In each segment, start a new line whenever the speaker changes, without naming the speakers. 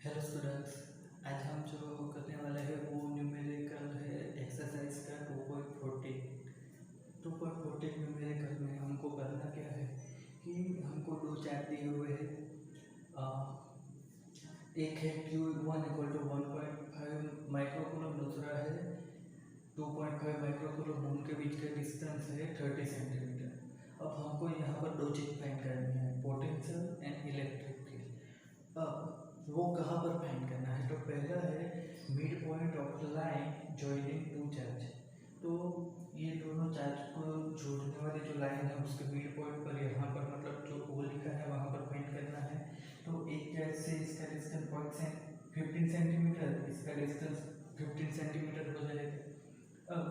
Hello students. आज हम जो करने वाले हैं वो न्यूमेरिकल है एक्सरसाइज का 2.14 न्यूमेरिकल में हमको करना क्या है कि हमको दो चार्ट दिए हुए हैं। एक है Q1 = 1.5 माइक्रोकूलम, दूसरा है 2.5 माइक्रोकूलम। उनके बीच का डिस्टेंस है 30 सेंटीमीटर। अब हमको यहाँ पर दो चीज़ फाइंड करनी है, पोटेंशियल एंड इलेक्ट्रिक फील्ड। अब वो कहाँ पर फाइंड करना है, तो पहला है mid point of line joining two charge. तो ये दोनों चार्ज को जोड़ने वाली जो लाइन है उसके मिड पॉइंट पर यहाँ पर मतलब जो ओ लिखा है वहाँ पर फाइंड करना है। तो एक चार्ज से इसका डिस्टेंस 15 सेंटीमीटर, इसका डिस्टेंस 15 सेंटीमीटर हो जाएगा। अब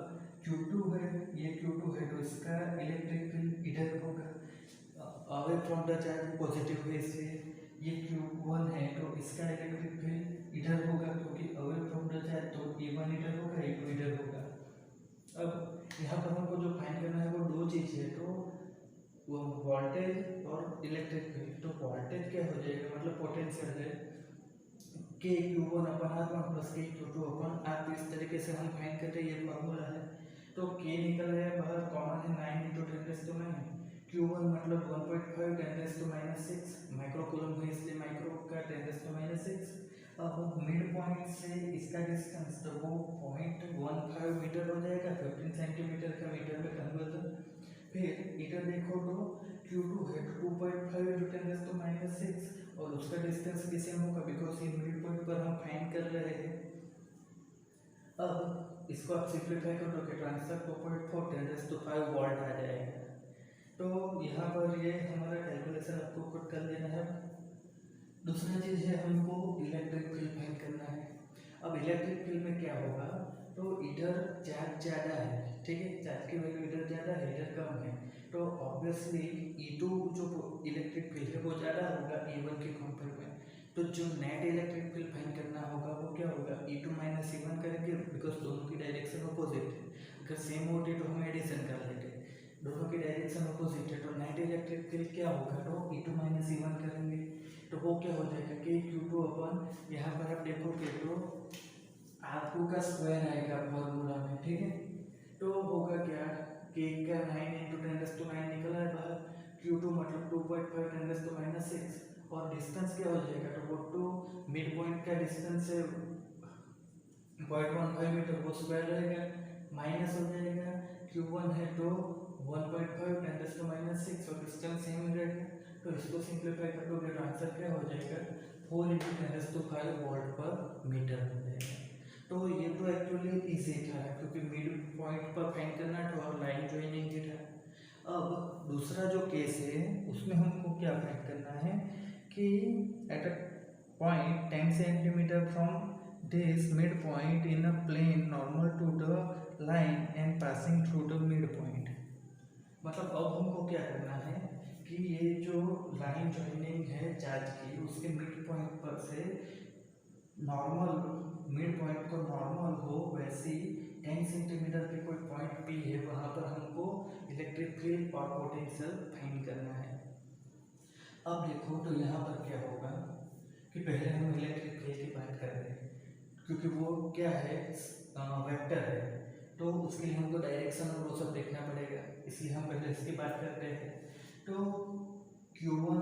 Q2 है, ये Q2 है तो इसका इलेक्ट्रिक फील्ड इधर होगा, away from the charge positive है, इसलिए ये Q1 है तो इसका इलेक्ट्रिक फील्ड इधर होगा क्योंकि अवे फ्रॉम द चार्ज, तो E1 इधर होगा, E2 इधर होगा। अब यहाँ पर हमको जो फाइंड करना है वो दो चीज़ है, तो वो वोल्टेज और इलेक्ट्रिक फील्ड। तो वोल्टेज क्या हो जाएगा, मतलब पोटेंशियल है K(Q1/R1 + K(Q2/R). तो इस तरीके से हम फाइंड करते हैं, ये फॉर्मूला है। तो K निकल रहा है बाहर, कॉमन है 9 × 10⁻⁹ Q1 मतलब 1.5 10⁻⁶ माइक्रोकूलम है, इसलिए माइक्रो का 10⁻⁶। अब मिड पॉइंट से इसका डिस्टेंस, तो वो 0.15 मीटर हो जाएगा, 15 सेंटीमीटर का मीटर में कन्वर्जन। फिर इधर देखो तो Q2 है तो 2.5 × 10⁻⁶, और उसका डिस्टेंस भी सेम होगा बिकॉज ये मिड पॉइंट पर हम फाइंड कर रहे हैं। अब इसको आप सिंप्लीफाई करो तो क्या आंसर 2.4 10⁵ वोल्ट आ जाएगा। तो यहाँ पर ये हमारा कैलकुलेशन आपको खुद कर लेना है। दूसरा चीज़ है हमको इलेक्ट्रिक फील्ड फाइंड करना है। अब इलेक्ट्रिक फील्ड में क्या होगा, तो इधर चार्ज ज़्यादा है, ठीक है, चार्ज की वैल्यू इधर ज़्यादा है, इधर कम है, तो ऑब्वियसली E2 जो इलेक्ट्रिक फील्ड है वो ज़्यादा होगा E1 के कंपेयर में। तो जो नेट इलेक्ट्रिक फील्ड फाइंड करना होगा वो क्या होगा, E2 - E1 करेंगे बिकॉज दोनों की डायरेक्शन अपोजिट है। अगर सेम होती तो हम एडिशन कर लेते, दोनों की डायरेक्शन अपोजिट है, तो नेट इलेक्ट्रिक फील्ड क्या होगा, तो E2 - E1 करेंगे तो वो क्या हो जाएगा कि Q2 यहाँ पर आप देखोगे तो R2 का स्क्वायर आएगा फॉर्मूला में, ठीक है। तो होगा क्या कि का 9 × 10⁻⁹ निकला है बाहर, Q2 मतलब 2.5 10⁻⁶, और डिस्टेंस क्या हो जाएगा, तो वो टू मिड पॉइंट का डिस्टेंस है 0.15 मीटर, वो स्क्वायर रहेगा, माइनस हो जाएगा। Q1 है तो 1.5 10⁻⁶, और डिस्टेंस सेम रहेगा, तो इसको सिंप्लीफाई करोगे तो आंसर क्या हो जाएगा 4 × 10⁵ वोल्ट पर मीटर हो जाएगा। तो ये तो एक्चुअली इजी था क्योंकि मिड पॉइंट पर फाइंड करना था और लाइन ज्वाइनिंग भी था। अब दूसरा जो केस है उसमें हमको क्या फाइंड करना है कि at a point 10 centimetre from this mid point in a plane normal to the line and passing through the mid point. मतलब अब हमको क्या करना है कि ये जो लाइन ज्वाइनिंग है चार्ज की उसके मिड पॉइंट पर से नॉर्मल, मिड पॉइंट को नॉर्मल हो वैसी 10 सेंटीमीटर पे कोई पॉइंट P है, वहाँ पर हमको इलेक्ट्रिक फील्ड और पोटेंशियल फाइंड करना है। अब देखो तो यहाँ पर क्या होगा कि पहले हम इलेक्ट्रिक फील्ड की बात कर रहे हैं क्योंकि वो क्या है, वेक्टर है, तो उसके लिए हमको डायरेक्शन और वो सब देखना पड़ेगा, इसलिए हम पहले इसकी बात करते हैं। तो Q1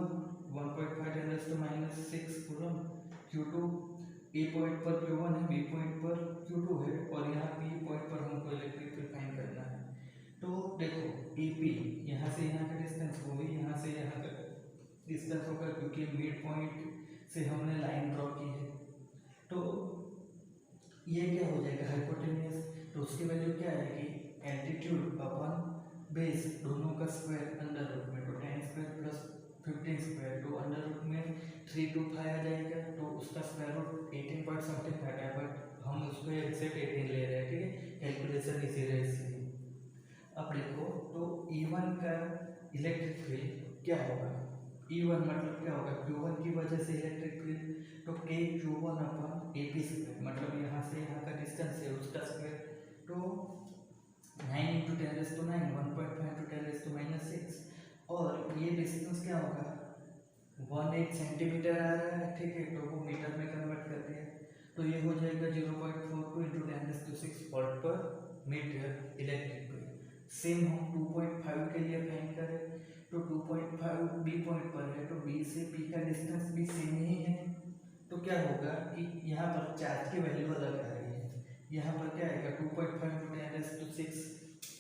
1.5 10⁻⁶ coulomb, Q2 A point पर Q1 है, B पॉइंट पर Q2 है, और यहाँ P पॉइंट पर हमको इलेक्ट्रिक फील्ड फाइंड करना है। तो देखो EP यहाँ से यहाँ का डिस्टेंस होगी, यहाँ से यहाँ का डिस्टेंस होगा क्योंकि मिड पॉइंट से हमने लाइन ड्रॉ की है। तो ये क्या हो जाएगा हाइपोटेन्यूज, तो उसकी वैल्यू क्या आएगी, एल्टीट्यूड अपन बेस दोनों का स्क्वायर अंडर रूट में, तो 10² + 15² तो अंडर रूट में 325 आ जाएगा, तो उसका स्क्वायर रूट 18 पॉइंट समथिंग आ गया, बट हम उसको एग्जैक्ट 18 ले रहे हैं, ठीक है, कैलकुलेशन इजी रहे इसलिए। अब देखो तो E1 का इलेक्ट्रिक फील्ड क्या होगा, E1 मतलब क्या होगा, Q1 की वजह से इलेक्ट्रिक फील्ड, तो K(Q1/AP², मतलब यहाँ से यहाँ का डिस्टेंस है उसका स्क्वायर, तो 9 × 10⁹ 1.5 × 10⁻⁶, और ये डिस्टेंस क्या होगा 18 सेंटीमीटर आ रहा है, ठीक है, तो वो मीटर में convert metre electric field. Same हम 2.5 के लिए फाइंड करें तो 2.5 बी पॉइंट पर है, तो बी से पी का डिस्टेंस भी सेम ही है। तो क्या होगा कि यहाँ पर चार्ज की वैल्यू अलग आ रही है। यहाँ पर क्या आएगा 2.5 × 10⁶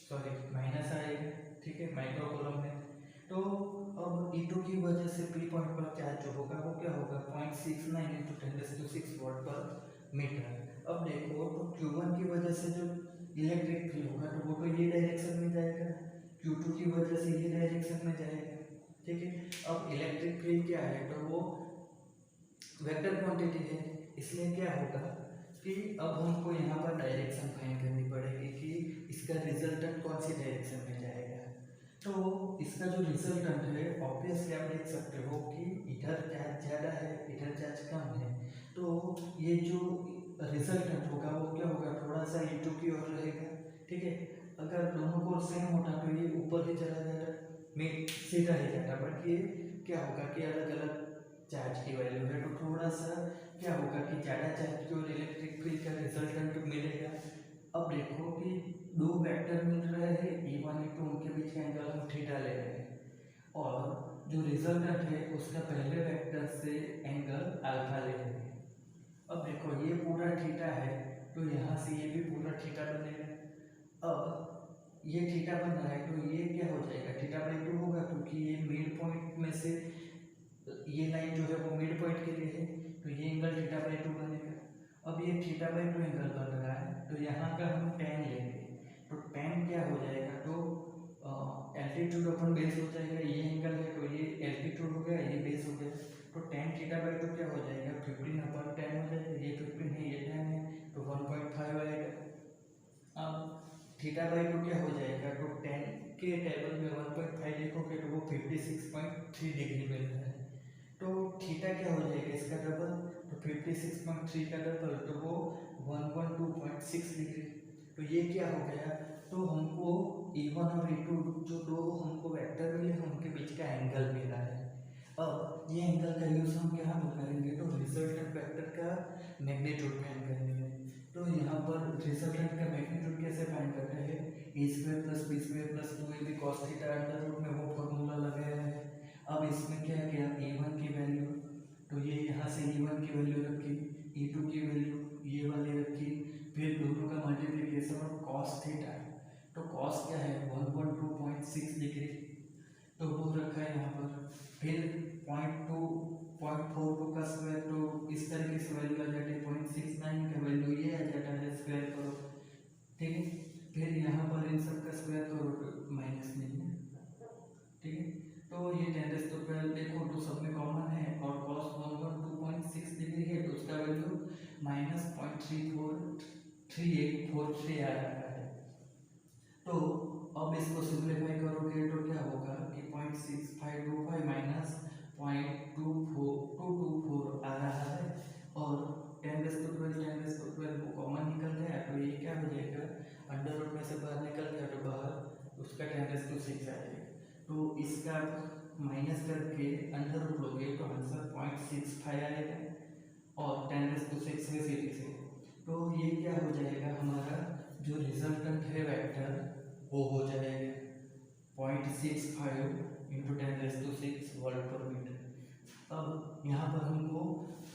सॉरी माइनस आएगा, ठीक है, माइक्रो कूलम में। तो अब E2 की वजह से पी पॉइंट पर चार्ज जो होगा वो क्या होगा 0.69 × 10⁶ वॉट पर मीटर। अब देखो तो Q1 की वजह से जो इलेक्ट्रिक फील्ड होगा तो वो तो ये डायरेक्शन में जाएगा, Q2 की वजह से ये डायरेक्शन में जाएगा, ठीक है। अब इलेक्ट्रिक फील्ड क्या है तो वो वेक्टर क्वांटिटी है, इसलिए क्या होगा कि अब हमको यहाँ पर डायरेक्शन फाइंड करनी पड़ेगी कि इसका रिजल्टेंट कौन सी डायरेक्शन में जाएगा। तो इसका जो रिजल्टेंट है ऑब्वियसली आप देख सकते हो कि इधर चार्ज ज़्यादा है, इधर चार्ज कम है, तो ये जो रिजल्टेंट होगा वो क्या होगा थोड़ा सा E2 की ओर रहेगा, ठीक है। अगर दोनों को सेम होता तो ये ऊपर ही चला जाता, में सीधा ही जाता, बट ये क्या होगा कि अलग अलग चार्ज की वैल्यू है तो थोड़ा सा क्या होगा कि ज़्यादा चार्ज की और इलेक्ट्रिक फील्ड का रिजल्टेंट मिलेगा। अब देखो कि दो वेक्टर मिल रहे हैं E1 E2, उनके बीच का एंगल हम थीटा ले रहे हैं और जो रिजल्टेंट है उसका पहले वेक्टर से एंगल अल्फा ले रहे हैं। अब देखो ये पूरा थीटा है तो यहाँ से ये भी पूरा थीटा बनेगा। अब ये थीटा बन रहा है तो ये क्या हो जाएगा θ/2 होगा, क्योंकि ये मिड पॉइंट में से ये लाइन जो है वो मिड पॉइंट के लिए है तो ये एंगल θ/2 बनेगा। अब ये θ/2 एंगल बन रहा है तो यहाँ का हम tan लेंगे तो tan क्या हो जाएगा तो एल्टीट्यूड अपन बेस हो जाएगा, ये एंगल है तो ये एल्टीट्यूड हो गया, ये बेस हो गया, तो tan θ/2 क्या हो जाएगा 15/10 हो जाएगा, ये 15 है ये 10 है तो 1.5 आएगा। अब θ/2 क्या हो जाएगा तो 10 के टेबल में 1.5 लिखोगे तो वो 56.3 डिग्री मिल रहा है, तो थीटा क्या हो जाएगा इसका डबल, तो 56.3 का डबल तो वो 112.6 डिग्री। तो ये क्या हो गया तो हमको E1 और E2 जो दो हमको वेक्टर मिले हैं उनके बीच का एंगल मिला है। अब ये एंगल का यूज हम क्या करेंगे तो रिजल्टेंट वेक्टर का मैग्नीट्यूड फाइंड करेंगे। तो यहाँ पर रिजल्टेंट का मैग्नीट्यूड कैसे फाइंड करते हैं, a² + b² + 2ab cos theta under root में वो फॉर्मूला लगाया है। अब इसमें क्या किया E1 की वैल्यू तो ये यहाँ से E1 की वैल्यू रखी, E2 की वैल्यू ये वाली रखी, फिर दोनों का मल्टीप्लिकेशन और cos थीटा, तो cos क्या है 112.6 डिग्री तो वो रखा है यहाँ पर। फिर 0.42 का स्क्वायर तो इस तरीके से वैल्यू आ जाती है, 0.69 का वैल्यू ये आ जाता है, स्क्वायर करो, ठीक है। फिर यहाँ पर इन सब का स्क्वायर करो तो माइनस नहीं है, ठीक है। तो ये 10⁻² देखो तो सब में कॉमन है और cos 112.6 डिग्री है तो उसका वैल्यू -0.343843 आ रहा है। तो अब इसको सिंप्लीफाई करोगे तो क्या होगा कि 0.6525 माइनस 0.224 आ रहा है और 10⁻12 वो कॉमन निकल गया तो ये क्या हो जाएगा अंडर रूट में से बाहर निकल गया तो बाहर उसका 10⁻6 आ जाएगा। तो इसका माइनस करके अंडर रूट लोगे तो आंसर 0.65 आएगा और 10⁻6 है सीधी से, तो ये क्या हो जाएगा हमारा जो रिजल्टेंट है वेक्टर वो हो जाएगा 0.65 × 10⁻6 वोल्ट पर मीटर। अब यहाँ पर हमको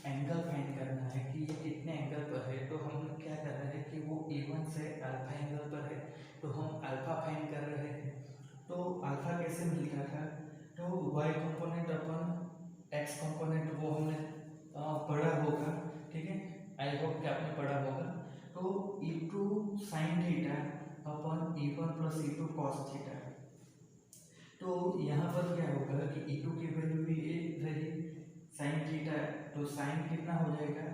एंगल फाइंड करना है कि ये कितने एंगल पर है, तो हम क्या कर रहे हैं कि वो E1 से अल्फा एंगल पर है तो हम अल्फा फाइंड कर रहे हैं। तो अल्फा कैसे मिलता था तो y कंपोनेंट अपन x कंपोनेंट वो हमने पढ़ा होगा, ठीक है, आई होप कि आपने पढ़ा होगा। तो E2 sin थीटा अपन E1 + E2 cos थीटा, तो यहाँ पर क्या होगा कि E2 की वैल्यू भी ये रही sin थीटा तो sin कितना हो जाएगा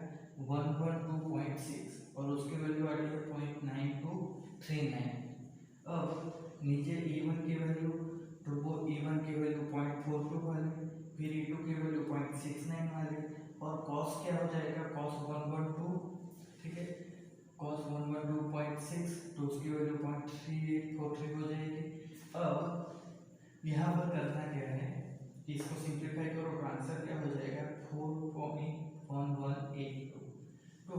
112.6 और उसकी वैल्यू आ रही है 0.9239। अब नीचे E1 की वैल्यू तो वो E1 की वैल्यू 0.42 वाली, फिर E2 की वैल्यू 0.69 वाली और cos क्या हो जाएगा cos 112, ठीक है, cos 112.6 तो उसकी वैल्यू 0.3843 हो जाएगी। अब यहाँ पर करना क्या है कि इसको सिंप्लीफाई करो तो आंसर क्या हो जाएगा 4.1182। तो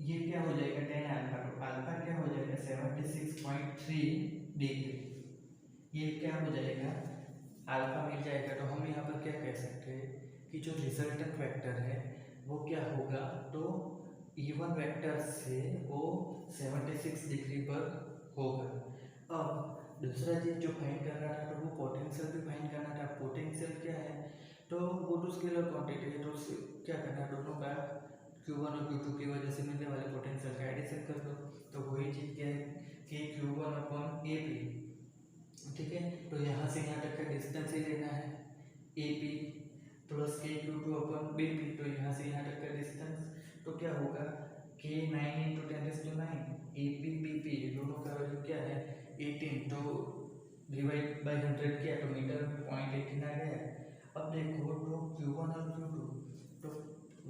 ये क्या हो जाएगा 10 अल्फा, तो अल्फा क्या हो जाएगा 76.3 डिग्री। ये क्या हो जाएगा अल्फा मिल जाएगा। तो हम यहाँ पर क्या कह सकते हैं कि जो रिजल्टेंट वेक्टर है वो क्या होगा, तो E1 वेक्टर से वो 76 डिग्री पर होगा। अब दूसरा चीज जो फाइंड करना था तो वो पोटेंशियल भी फाइंड करना था। पोटेंशियल क्या है, तो वो तो स्केलर क्वांटिटी है, तो क्या करना है दोनों का Q1 और Q2 की वजह से मिलने वाले पोटेंशियल का एडिशन कर दो। तो वही चीज क्या है कि Q1 अपॉन AP, ठीक है। तो यहाँ से यहाँ तक का डिस्टेंस ही लेना है AP plus Q2 upon BP, तो यहाँ से यहाँ तक का डिस्टेंस तो क्या होगा K 9 × 10⁹ AP BP दोनों का वैल्यू क्या है 18, तो डिवाइड बाय 100 किया तो मीटर 0.18 आ गया। अब देखो तो Q1 और Q2 तो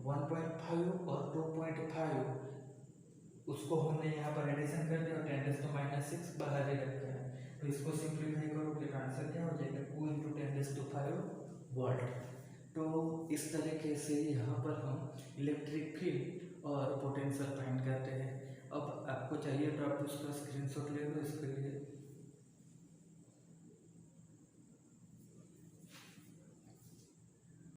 1.5 और 2.5 उसको हमने यहाँ पर एडिशन कर दिया और 10⁻⁶ बाहर ही रखा है। तो इसको सिंप्लीफाई करोगे तो आंसर क्या हो जाएगा 2 × 10⁵ वोल्ट। तो इस तरीके से यहाँ पर हम इलेक्ट्रिक फील्ड और पोटेंशियल फाइंड करते हैं। अब आपको चाहिए तो आप उसका स्क्रीनशॉट ले लो।